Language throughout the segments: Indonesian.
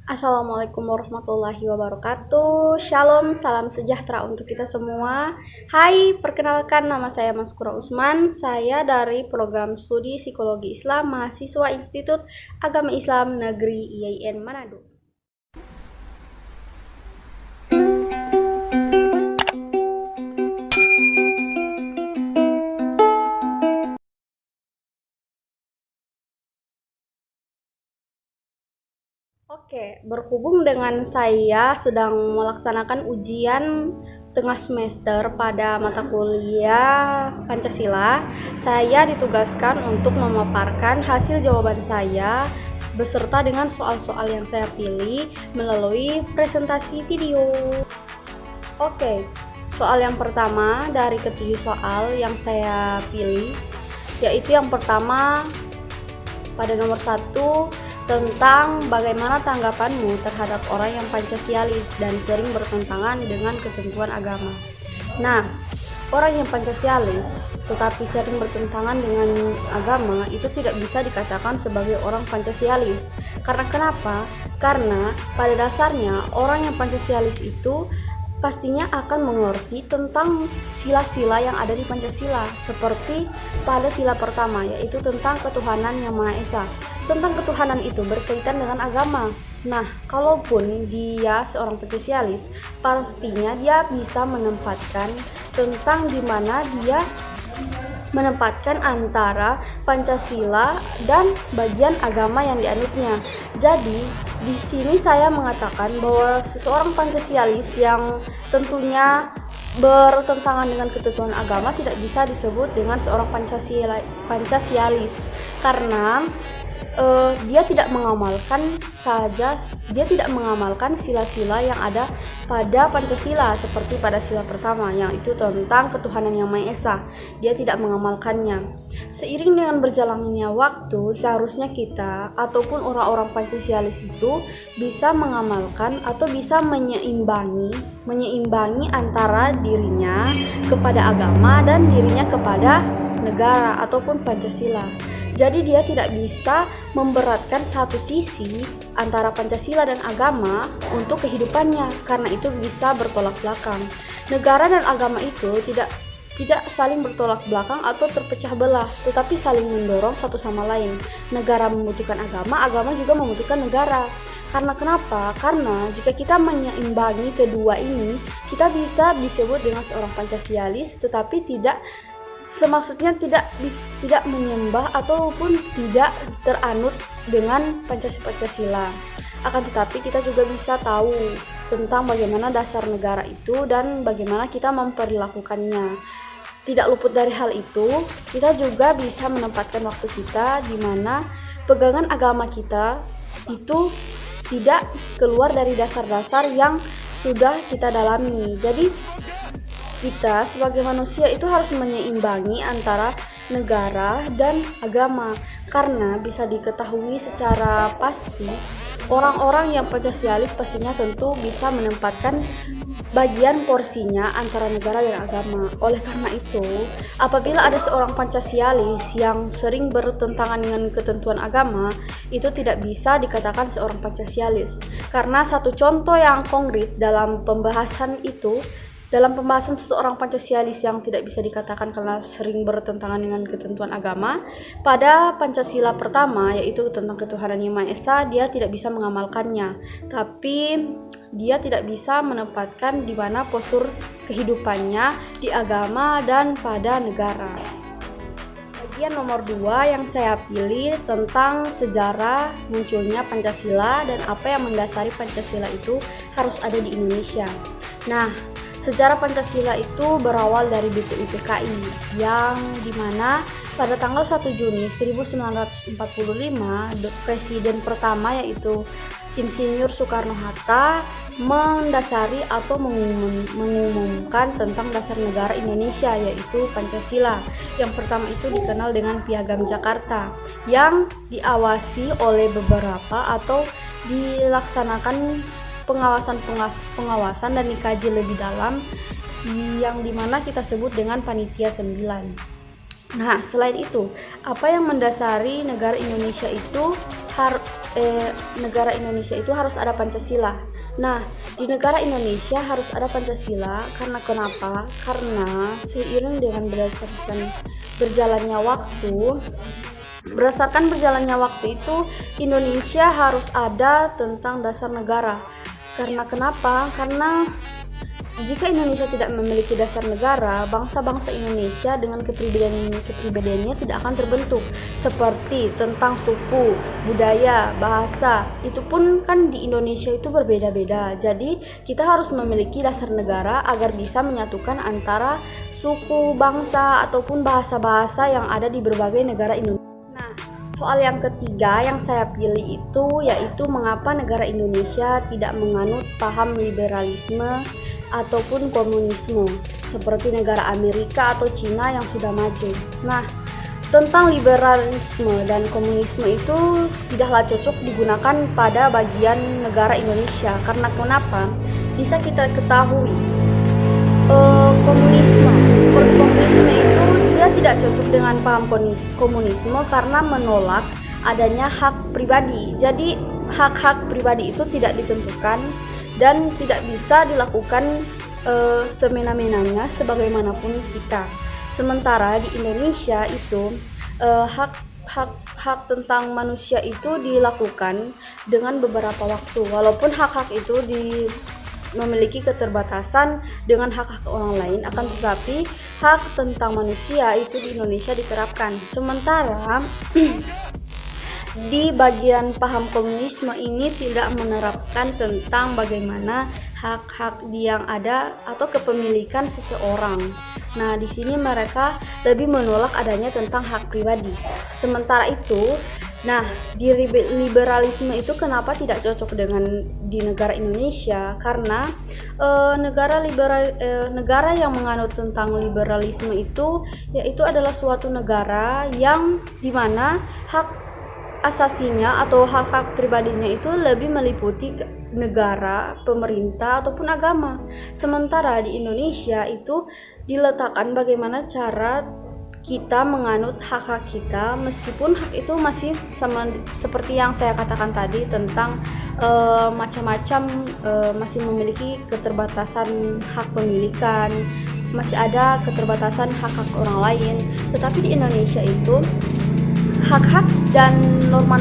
Assalamualaikum warahmatullahi wabarakatuh. Shalom, salam sejahtera untuk kita semua. Hai, perkenalkan nama saya Maskura Usman. Saya dari program studi Psikologi Islam mahasiswa Institut Agama Islam Negeri IAIN Manado. Oke, berhubung dengan saya sedang melaksanakan ujian tengah semester pada mata kuliah Pancasila, saya ditugaskan untuk memaparkan hasil jawaban saya beserta dengan soal-soal yang saya pilih melalui presentasi video. Oke, soal yang pertama dari ketujuh soal yang saya pilih, yaitu yang pertama pada nomor 1 tentang bagaimana tanggapanmu terhadap orang yang Pancasialis dan sering bertentangan dengan ketentuan agama. Nah, orang yang Pancasialis tetapi sering bertentangan dengan agama itu tidak bisa dikatakan sebagai orang Pancasialis. Karena kenapa? Karena pada dasarnya orang yang Pancasialis itu pastinya akan mengerti tentang sila-sila yang ada di Pancasila, seperti pada sila pertama, yaitu tentang ketuhanan yang Maha Esa. Tentang ketuhanan itu berkaitan dengan agama. Nah, kalaupun dia seorang Pancasialis, pastinya dia bisa menempatkan tentang di mana dia menempatkan antara Pancasila dan bagian agama yang dianutnya. Jadi, di sini saya mengatakan bahwa seseorang Pancasialis yang tentunya bertentangan dengan ketentuan agama tidak bisa disebut dengan seorang Pancasialis karena dia tidak mengamalkan sila-sila yang ada pada Pancasila seperti pada sila pertama, yang itu tentang ketuhanan yang Maha Esa. Dia tidak mengamalkannya. Seiring dengan berjalannya waktu, seharusnya kita ataupun orang-orang Pancasialis itu bisa mengamalkan atau bisa menyeimbangi antara dirinya kepada agama dan dirinya kepada negara ataupun Pancasila. Jadi dia tidak bisa memberatkan satu sisi antara Pancasila dan agama untuk kehidupannya, karena itu bisa bertolak belakang. Negara dan agama itu tidak saling bertolak belakang atau terpecah belah, tetapi saling mendorong satu sama lain. Negara membutuhkan agama, agama juga membutuhkan negara. Karena kenapa? Karena jika kita menyeimbangi kedua ini, kita bisa disebut dengan seorang Pancasialis, tetapi tidak tidak menyembah ataupun tidak teranut dengan Pancasila. Akan tetapi kita juga bisa tahu tentang bagaimana dasar negara itu dan bagaimana kita memperlakukannya. Tidak luput dari hal itu, kita juga bisa menempatkan waktu kita di mana pegangan agama kita itu tidak keluar dari dasar-dasar yang sudah kita dalami. Jadi kita sebagai manusia itu harus menyeimbangi antara negara dan agama, karena bisa diketahui secara pasti orang-orang yang Pancasialis pastinya tentu bisa menempatkan bagian porsinya antara negara dan agama. Oleh karena itu, apabila ada seorang Pancasialis yang sering bertentangan dengan ketentuan agama, itu tidak bisa dikatakan seorang Pancasialis. Karena satu contoh yang konkret dalam pembahasan seseorang Pancasialis yang tidak bisa dikatakan karena sering bertentangan dengan ketentuan agama, pada Pancasila pertama, yaitu tentang ketuhanan yang Maha Esa, dia tidak bisa mengamalkannya, tapi dia tidak bisa menempatkan di mana postur kehidupannya di agama dan pada negara. Bagian nomor 2 yang saya pilih tentang sejarah munculnya Pancasila dan apa yang mendasari Pancasila itu harus ada di Indonesia. Nah, sejarah Pancasila itu berawal dari BPUPKI yang dimana pada tanggal 1 Juni 1945 Presiden pertama yaitu Insinyur Soekarno-Hatta mendasari atau mengumumkan tentang dasar negara Indonesia, yaitu Pancasila. Yang pertama itu dikenal dengan Piagam Jakarta yang diawasi oleh beberapa atau dilaksanakan pengawasan dan dikaji lebih dalam yang dimana kita sebut dengan Panitia 9. Nah, selain itu, apa yang mendasari negara Indonesia itu negara Indonesia itu harus ada Pancasila. Nah, di negara Indonesia harus ada Pancasila karena kenapa? Karena seiring dengan berdasarkan berjalannya waktu itu Indonesia harus ada tentang dasar negara. Karena kenapa? Karena jika Indonesia tidak memiliki dasar negara, bangsa-bangsa Indonesia dengan kepribadiannya tidak akan terbentuk. Seperti tentang suku, budaya, bahasa, itu pun kan di Indonesia itu berbeda-beda. Jadi kita harus memiliki dasar negara agar bisa menyatukan antara suku, bangsa, ataupun bahasa-bahasa yang ada di berbagai negara Indonesia. Nah, soal yang ketiga yang saya pilih itu yaitu mengapa negara Indonesia tidak menganut paham liberalisme ataupun komunisme seperti negara Amerika atau Cina yang sudah maju. Nah, tentang liberalisme dan komunisme itu tidaklah cocok digunakan pada bagian negara Indonesia. Karena kenapa? Bisa kita ketahui komunisme itu dia tidak cocok dengan paham komunisme karena menolak adanya hak pribadi. Jadi hak-hak pribadi itu tidak ditentukan dan tidak bisa dilakukan semena-menanya sebagaimanapun kita. Sementara di Indonesia itu hak tentang manusia itu dilakukan dengan beberapa waktu. Walaupun hak-hak itu memiliki keterbatasan dengan hak-hak orang lain, akan tetapi hak tentang manusia itu di Indonesia diterapkan. Sementara di bagian paham komunisme ini tidak menerapkan tentang bagaimana hak-hak yang ada atau kepemilikan seseorang. Nah, di sini mereka lebih menolak adanya tentang hak pribadi. Sementara itu, nah, di liberalisme itu kenapa tidak cocok dengan di negara Indonesia? Karena negara yang menganut tentang liberalisme itu yaitu adalah suatu negara yang dimana hak asasinya atau hak-hak pribadinya itu lebih meliputi negara, pemerintah ataupun agama. Sementara di Indonesia itu diletakkan bagaimana cara kita menganut hak-hak kita, meskipun hak itu masih sama seperti yang saya katakan tadi tentang macam-macam masih memiliki keterbatasan hak pemilikan, masih ada keterbatasan hak-hak orang lain. Tetapi di Indonesia itu hak-hak dan norma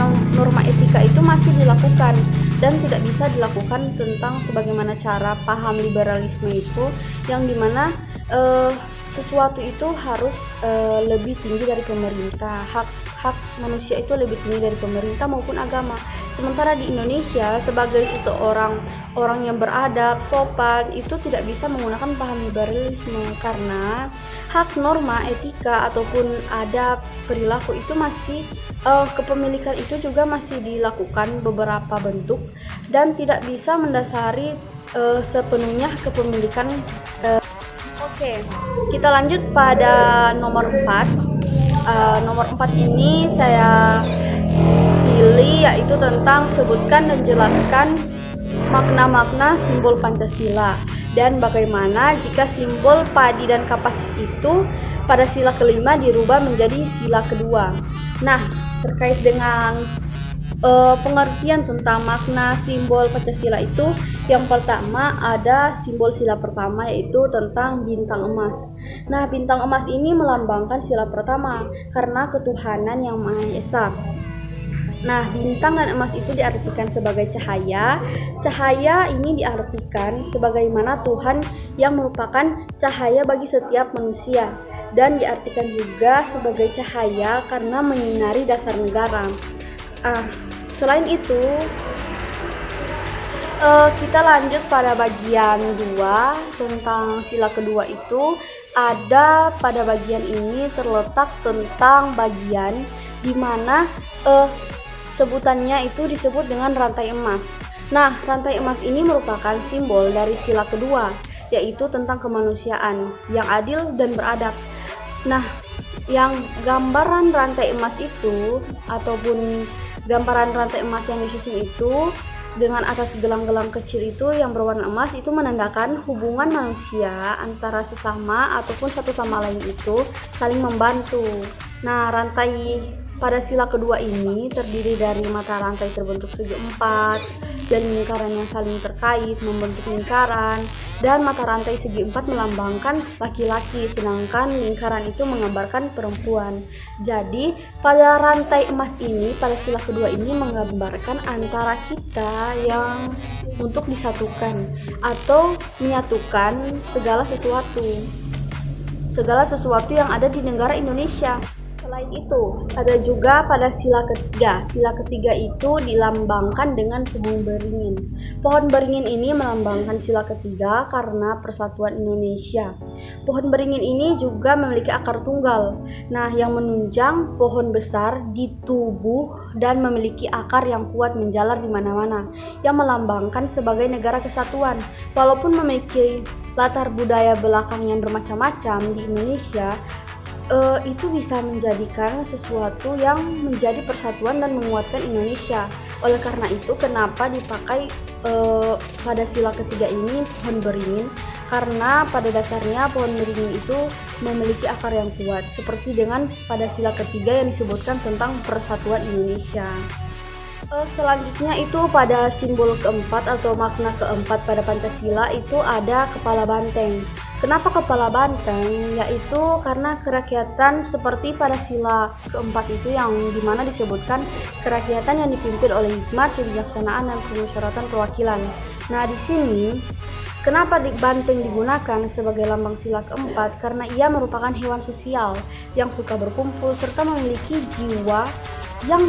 etika itu masih dilakukan dan tidak bisa dilakukan tentang sebagaimana cara paham liberalisme itu yang dimana sesuatu itu harus lebih tinggi dari pemerintah. Hak manusia itu lebih tinggi dari pemerintah maupun agama. Sementara di Indonesia sebagai orang yang beradab, sopan itu tidak bisa menggunakan paham liberalisme karena hak norma etika ataupun adab perilaku itu masih kepemilikan itu juga masih dilakukan beberapa bentuk dan tidak bisa mendasari sepenuhnya kepemilikan. Oke, kita lanjut pada nomor 4. Nomor 4 ini saya pilih yaitu tentang sebutkan dan jelaskan makna-makna simbol Pancasila dan bagaimana jika simbol padi dan kapas itu pada sila kelima dirubah menjadi sila kedua. Nah, terkait dengan pengertian tentang makna simbol Pancasila itu, yang pertama ada simbol sila pertama yaitu tentang bintang emas. Nah, bintang emas ini melambangkan sila pertama karena ketuhanan yang Maha Esa. Nah, bintang dan emas itu diartikan sebagai cahaya. Cahaya ini diartikan sebagaimana Tuhan yang merupakan cahaya bagi setiap manusia dan diartikan juga sebagai cahaya karena menyinari dasar negara. Selain itu, kita lanjut pada bagian 2 tentang sila kedua itu. Ada pada bagian ini terletak tentang bagian di mana sebutannya itu disebut dengan rantai emas. Nah, rantai emas ini merupakan simbol dari sila kedua, yaitu tentang kemanusiaan yang adil dan beradab. Nah, yang gambaran rantai emas itu ataupun gambaran rantai emas yang disusun itu dengan atas gelang-gelang kecil itu yang berwarna emas itu menandakan hubungan manusia antara sesama ataupun satu sama lain itu saling membantu. Nah, rantai Pada sila kedua ini terdiri dari mata rantai terbentuk segi empat dan lingkaran yang saling terkait membentuk lingkaran, dan mata rantai segi empat melambangkan laki-laki sedangkan lingkaran itu menggambarkan perempuan. Jadi pada rantai emas ini, pada sila kedua ini menggambarkan antara kita yang untuk disatukan atau menyatukan segala sesuatu yang ada di negara Indonesia. Selain itu, ada juga pada sila ketiga. Sila ketiga itu dilambangkan dengan pohon beringin. Pohon beringin ini melambangkan sila ketiga karena persatuan Indonesia. Pohon beringin ini juga memiliki akar tunggal. Nah, yang menunjang pohon besar di tubuh dan memiliki akar yang kuat menjalar di mana-mana, yang melambangkan sebagai negara kesatuan. Walaupun memiliki latar budaya belakang yang bermacam-macam di Indonesia, itu bisa menjadikan sesuatu yang menjadi persatuan dan menguatkan Indonesia. Oleh karena itu, kenapa dipakai pada sila ketiga ini pohon beringin? Karena pada dasarnya pohon beringin itu memiliki akar yang kuat, seperti dengan pada sila ketiga yang disebutkan tentang persatuan Indonesia. Selanjutnya itu pada simbol keempat atau makna keempat pada Pancasila itu ada kepala banteng. Kenapa kepala banteng? Yaitu karena kerakyatan seperti pada sila keempat itu yang dimana disebutkan kerakyatan yang dipimpin oleh hikmat, kebijaksanaan, dan kemusyawaratan perwakilan. Nah, di sini kenapa banteng digunakan sebagai lambang sila keempat? Karena ia merupakan hewan sosial yang suka berkumpul serta memiliki jiwa yang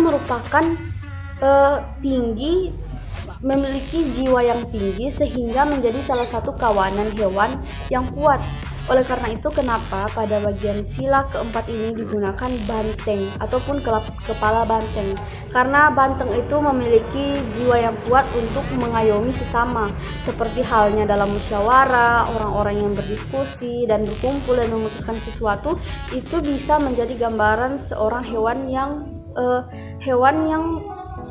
memiliki jiwa yang tinggi sehingga menjadi salah satu kawanan hewan yang kuat. Oleh karena itu, kenapa pada bagian sila keempat ini digunakan banteng ataupun kepala banteng? Karena banteng itu memiliki jiwa yang kuat untuk mengayomi sesama, seperti halnya dalam musyawarah, orang-orang yang berdiskusi dan berkumpul dan memutuskan sesuatu, itu bisa menjadi gambaran seorang hewan yang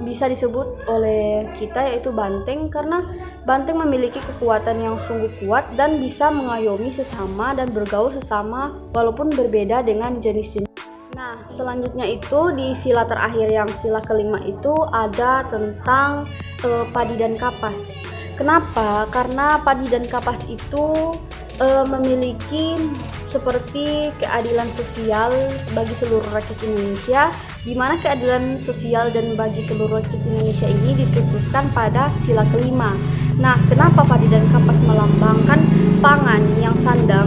bisa disebut oleh kita yaitu banteng, karena banteng memiliki kekuatan yang sungguh kuat dan bisa mengayomi sesama dan bergaul sesama walaupun berbeda dengan jenis-jenis. Nah, selanjutnya itu di sila terakhir yang sila kelima itu ada tentang padi dan kapas. Kenapa? Karena padi dan kapas itu memiliki seperti keadilan sosial bagi seluruh rakyat Indonesia, di mana keadilan sosial dan bagi seluruh rakyat Indonesia ini ditutuskan pada sila kelima. Nah, kenapa padi dan kapas melambangkan pangan yang sandang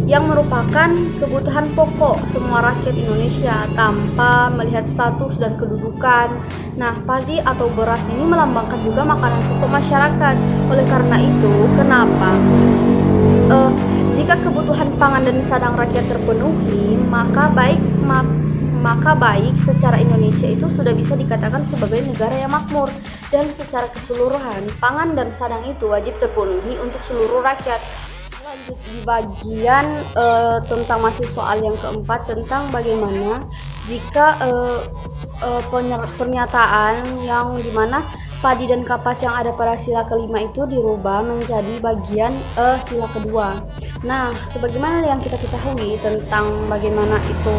yang merupakan kebutuhan pokok semua rakyat Indonesia tanpa melihat status dan kedudukan. Nah, padi atau beras ini melambangkan juga makanan pokok masyarakat. Oleh karena itu, kenapa jika kebutuhan pangan dan sandang rakyat terpenuhi, maka baik secara Indonesia itu sudah bisa dikatakan sebagai negara yang makmur, dan secara keseluruhan pangan dan sandang itu wajib terpenuhi untuk seluruh rakyat. Lanjut di bagian tentang masih soal yang keempat tentang bagaimana jika pernyataan yang dimana padi dan kapas yang ada pada sila kelima itu dirubah menjadi bagian sila kedua. Nah, sebagaimana yang kita ketahui tentang bagaimana itu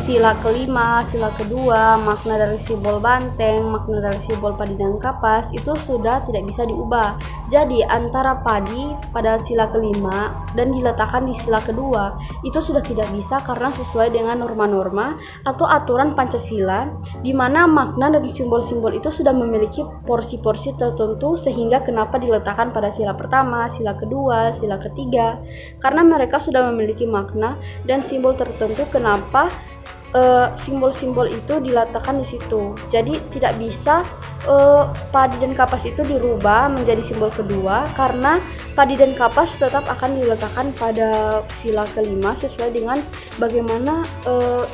sila kelima, sila kedua, makna dari simbol banteng, makna dari simbol padi dan kapas itu sudah tidak bisa diubah. Jadi antara padi pada sila kelima dan diletakkan di sila kedua itu sudah tidak bisa karena sesuai dengan norma-norma atau aturan Pancasila, di mana makna dari simbol-simbol itu sudah memiliki porsi-porsi tertentu, sehingga kenapa diletakkan pada sila pertama, sila kedua, sila ketiga, karena mereka sudah memiliki makna dan simbol tertentu. Kenapa simbol-simbol itu diletakkan di situ? Jadi tidak bisa padi dan kapas itu dirubah menjadi simbol kedua, karena padi dan kapas tetap akan diletakkan pada sila kelima sesuai dengan bagaimana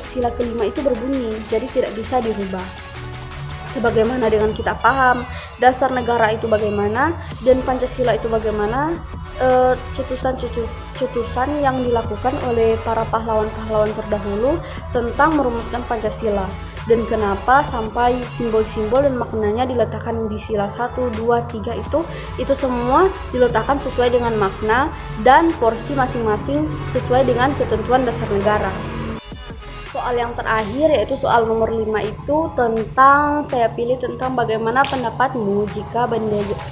sila kelima itu berbunyi. Jadi tidak bisa dirubah. Sebagaimana dengan kita paham dasar negara itu bagaimana dan Pancasila itu bagaimana, cetusan yang dilakukan oleh para pahlawan-pahlawan terdahulu tentang merumuskan Pancasila, dan kenapa sampai simbol-simbol dan maknanya diletakkan di sila 1, 2, 3 itu semua diletakkan sesuai dengan makna dan porsi masing-masing sesuai dengan ketentuan dasar negara. soal yang terakhir, yaitu soal nomor 5 itu tentang, saya pilih tentang bagaimana pendapatmu jika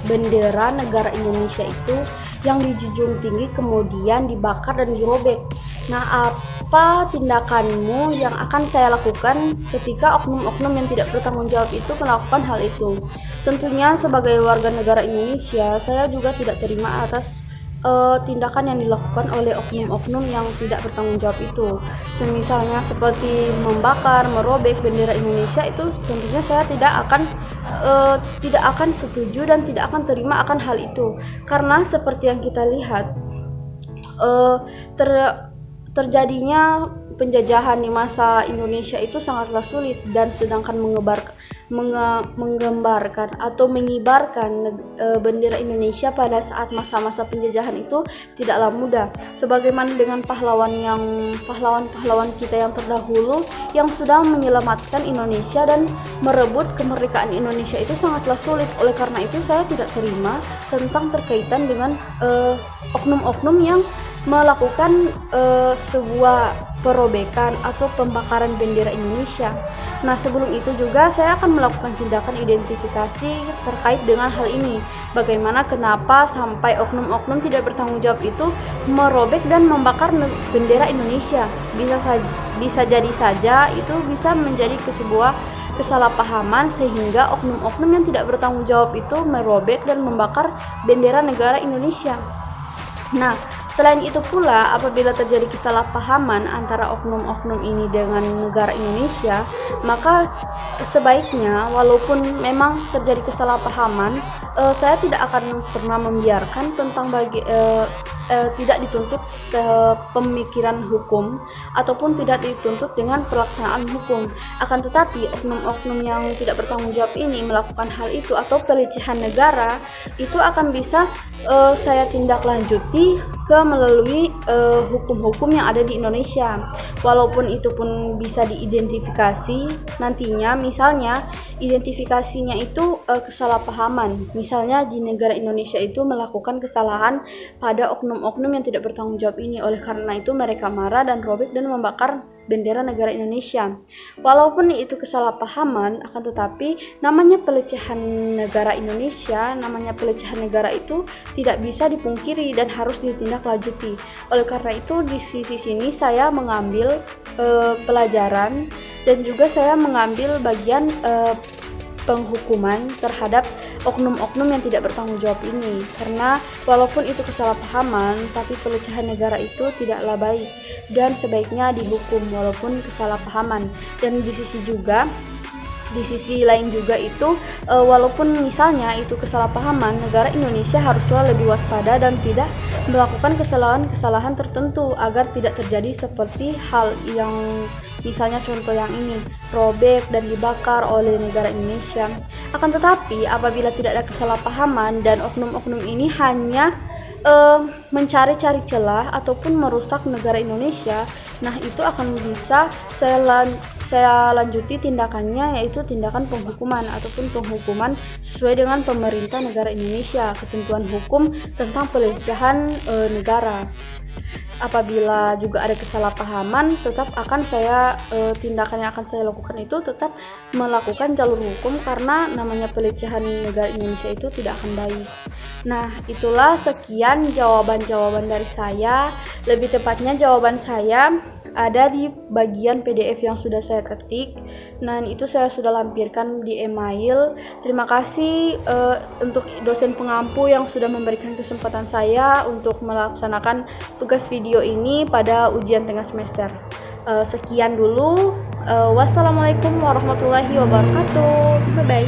bendera negara Indonesia itu yang dijunjung tinggi kemudian dibakar dan dirobek. Nah, apa tindakanmu yang akan saya lakukan ketika oknum-oknum yang tidak bertanggung jawab itu melakukan hal itu? Tentunya sebagai warga negara Indonesia, saya juga tidak terima atas tindakan yang dilakukan oleh oknum-oknum yang tidak bertanggung jawab itu. Semisalnya seperti membakar, merobek bendera Indonesia, itu tentunya saya tidak akan setuju dan tidak akan terima akan hal itu. Karena seperti yang kita lihat, terjadinya penjajahan di masa Indonesia itu sangatlah sulit, dan sedangkan menggambarkan atau mengibarkan bendera Indonesia pada saat masa-masa penjajahan itu tidaklah mudah. Sebagaimana dengan pahlawan-pahlawan kita yang terdahulu yang sudah menyelamatkan Indonesia dan merebut kemerdekaan Indonesia, itu sangatlah sulit. Oleh karena itu saya tidak terima tentang terkaitan dengan oknum-oknum yang melakukan sebuah perobekan atau pembakaran bendera Indonesia. Nah, sebelum itu juga saya akan melakukan tindakan identifikasi terkait dengan hal ini. Bagaimana kenapa sampai oknum-oknum tidak bertanggung jawab itu merobek dan membakar bendera Indonesia. Bisa jadi saja itu bisa menjadi sebuah kesalahpahaman sehingga oknum-oknum yang tidak bertanggung jawab itu merobek dan membakar bendera negara Indonesia. Nah, selain itu pula, apabila terjadi kesalahpahaman antara oknum-oknum ini dengan negara Indonesia, maka sebaiknya walaupun memang terjadi kesalahpahaman, saya tidak akan pernah membiarkan tentang tidak dituntut pemikiran hukum ataupun tidak dituntut dengan pelaksanaan hukum. Akan tetapi oknum-oknum yang tidak bertanggung jawab ini melakukan hal itu atau pelecehan negara, itu akan bisa saya tindak lanjuti melalui hukum-hukum yang ada di Indonesia. Walaupun itu pun bisa diidentifikasi nantinya, misalnya identifikasinya itu kesalahpahaman. Misalnya di negara Indonesia itu melakukan kesalahan pada oknum-oknum yang tidak bertanggung jawab ini. Oleh karena itu mereka marah dan robek dan membakar bendera negara Indonesia. Walaupun itu kesalahpahaman, akan tetapi namanya pelecehan negara Indonesia, namanya pelecehan negara itu tidak bisa dipungkiri dan harus ditindaklanjuti. Oleh karena itu di sisi sini saya mengambil pelajaran dan juga saya mengambil bagian penghukuman terhadap oknum-oknum yang tidak bertanggung jawab ini, karena walaupun itu kesalahpahaman, tapi pelecehan negara itu tidaklah baik dan sebaiknya dihukum walaupun kesalahpahaman. Dan di sisi lain juga itu walaupun misalnya itu kesalahpahaman, negara Indonesia haruslah lebih waspada dan tidak melakukan kesalahan-kesalahan tertentu agar tidak terjadi seperti hal yang misalnya contoh yang ini, robek dan dibakar oleh negara Indonesia. Akan tetapi apabila tidak ada kesalahpahaman dan oknum-oknum ini hanya mencari-cari celah ataupun merusak negara Indonesia, nah itu akan bisa saya lanjuti tindakannya, yaitu tindakan penghukuman ataupun penghukuman sesuai dengan pemerintah negara Indonesia, ketentuan hukum tentang pelecehan negara. Apabila juga ada kesalahpahaman, tetap akan saya tindakan yang akan saya lakukan itu tetap melakukan jalur hukum, karena namanya pelecehan negara Indonesia itu tidak akan baik. Nah, itulah sekian jawaban-jawaban dari saya. Lebih tepatnya jawaban saya ada di bagian PDF yang sudah saya ketik, dan itu saya sudah lampirkan di email. Terima kasih untuk dosen pengampu yang sudah memberikan kesempatan saya untuk melaksanakan tugas video ini pada ujian tengah semester. Sekian dulu. Wassalamualaikum warahmatullahi wabarakatuh. Bye bye.